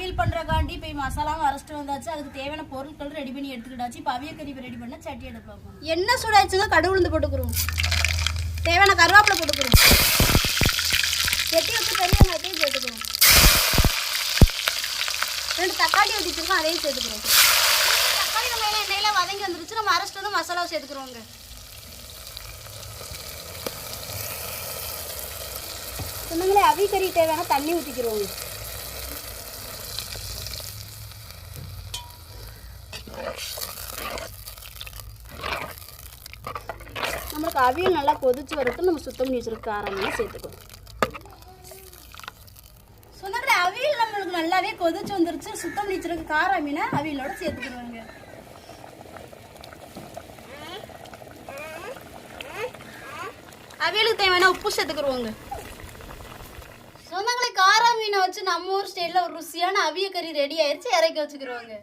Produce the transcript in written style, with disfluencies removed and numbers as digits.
அவியல் பண்றக்காண்டி போய் மசாலாவும் அரைச்சிட்டு வந்தாச்சு. அதுக்கு தேவையான பொருட்கள் ரெடி பண்ணி எடுத்துக்கிட்டாச்சு. இப்போ அவியல் கறி ரெடி பண்ண சட்டி எடுத்து பார்ப்போம். எண்ணெய் சூடாச்சுங்க, கடுகு உளுந்து போட்டுக்கிறோம். தேவையான கருவேப்பிலை போட்டுக்கிறோம். வெட்டி வச்சு பெரிய வெங்காயத்தையும் சேர்த்துக்கிறோம். 2 தக்காளி ஊற்றி வச்சிருக்கோம், அதையும் சேர்த்துக்கிறோம். தக்காளி வெங்காயம் எண்ணெயில வதங்கி வந்துருச்சு. நம்ம அரைச்சிட்டு வந்து மசாலாவை சேர்த்துக்கிறோங்க. சொன்னங்களே அவி கறி தேவையான தண்ணி ஊற்றிக்கிறோங்க. நம்மளுக்கு அவியல் நல்லா கொதிச்சு வரட்டும். நம்ம சுத்தம் பண்ணி வச்சிருக்க காரம் சேர்த்துக்கிறோம். சொன்னங்களே அவியல் நம்மளுக்கு நல்லாவே கொதிச்சு வந்துருச்சு. சுத்தம் பண்ணி வச்சிருக்க காரம் மீனை அவியலோட சேர்த்துக்கிறோங்க. அவியலுக்கு தேவையான உப்பு சேர்த்துக்கிறோங்க. சொந்தங்களை காரா மீனை வச்சு நம்ம ஊர் ஸ்டைலில் ஒரு ருசியான அவிய கறி ரெடி ஆயிடுச்சு. இறக்கி வச்சுக்கிறோங்க.